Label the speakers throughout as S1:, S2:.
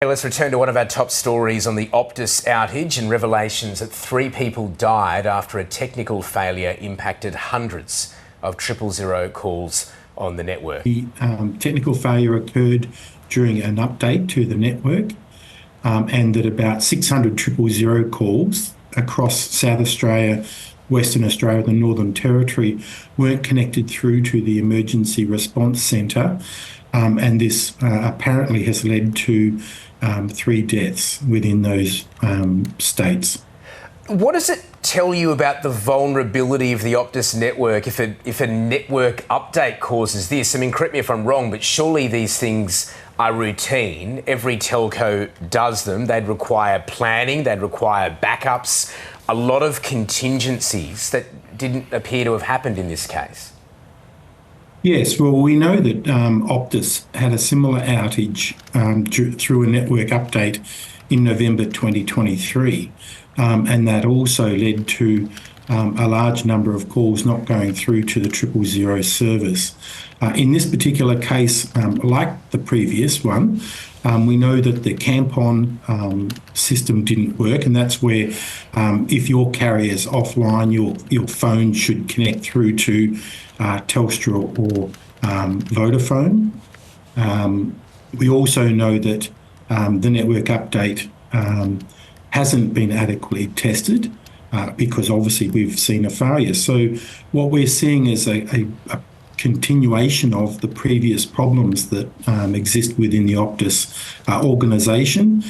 S1: Hey, let's return to one of our top stories on the Optus outage and revelations that 3 people died after a technical failure impacted hundreds of 000 calls on the network.
S2: The technical failure occurred during an update to the network, and that about 600 000 calls across South Australia, Western Australia, the Northern Territory weren't connected through to the emergency response centre, and this apparently has led to 3 deaths within those states.
S1: What does it tell you about the vulnerability of the Optus network if a network update causes this? I mean, correct me if I'm wrong, but surely these things are routine. Every telco does them. They'd require planning, they'd require backups, a lot of contingencies that didn't appear to have happened in this case.
S2: Yes, well, we know that Optus had a similar outage through a network update in November 2023, and that also led to a large number of calls not going through to the 000 service. In this particular case, like the previous one, we know that the CAMPON system didn't work, and that's where if your carrier's offline, your phone should connect through to Telstra or Vodafone. We also know that the network update hasn't been adequately tested because obviously we've seen a failure. So what we're seeing is a continuation of the previous problems that exist within the Optus organisation,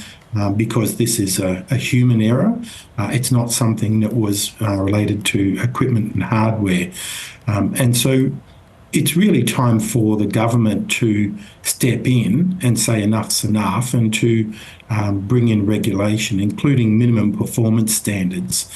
S2: because this is a human error. It's not something that was related to equipment and hardware. And so it's really time for the government to step in and say enough's enough, and to bring in regulation, including minimum performance standards,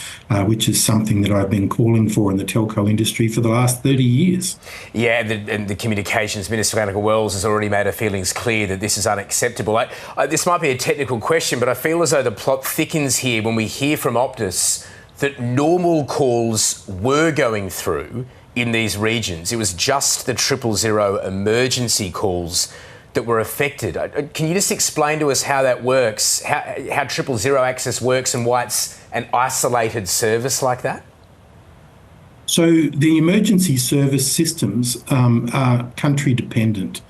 S2: which is something that I've been calling for in the telco industry for the last 30 years.
S1: Yeah, and the Communications Minister, Annika Wells, has already made her feelings clear that this is unacceptable. This might be a technical question, but I feel as though the plot thickens here when we hear from Optus that normal calls were going through in these regions. It was just the 000 emergency calls that were affected. Can you just explain to us how that works, how 000 access works, and why it's an isolated service like that?
S2: So the emergency service systems are country dependent.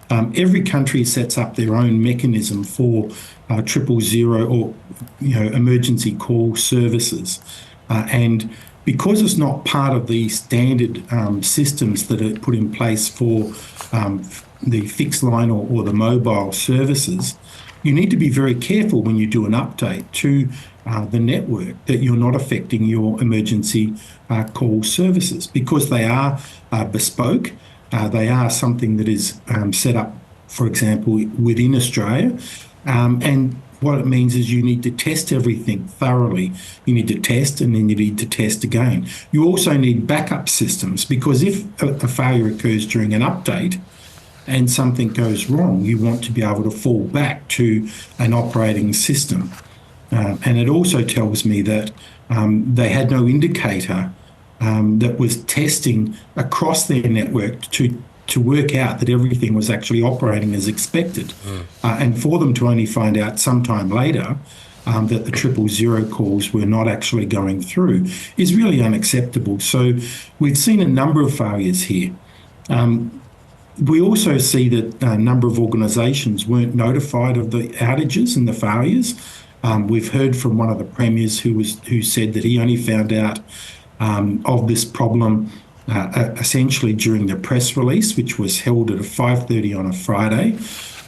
S2: Every country sets up their own mechanism for 000 or emergency call services, and because it's not part of the standard systems that are put in place for the fixed line or the mobile services, you need to be very careful when you do an update to the network that you're not affecting your emergency call services, because they are bespoke. They are something that is set up, for example, within Australia, and what it means is you need to test everything thoroughly. You need to test, and then you need to test again. You also need backup systems, because if a failure occurs during an update and something goes wrong, you want to be able to fall back to an operating system. And it also tells me that they had no indicator that was testing across their network to work out that everything was actually operating as expected. And for them to only find out sometime later that the 000 calls were not actually going through is really unacceptable. So we've seen a number of failures here. We also see that a number of organisations weren't notified of the outages and the failures. We've heard from one of the premiers who said that he only found out of this problem essentially during the press release, which was held at 5:30 on a Friday.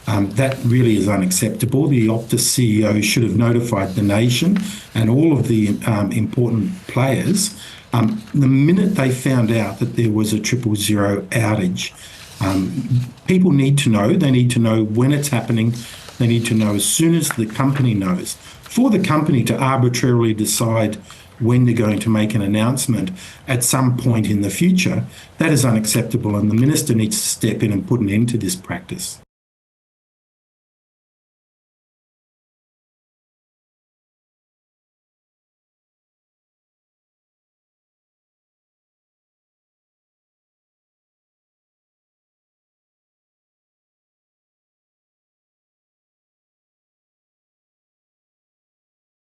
S2: That really is unacceptable. The Optus CEO should have notified the nation and all of the important players the minute they found out that there was a 000 outage. People need to know. They need to know when it's happening. They need to know as soon as the company knows. For the company to arbitrarily decide when they're going to make an announcement at some point in the future, that is unacceptable, and the minister needs to step in and put an end to this practice.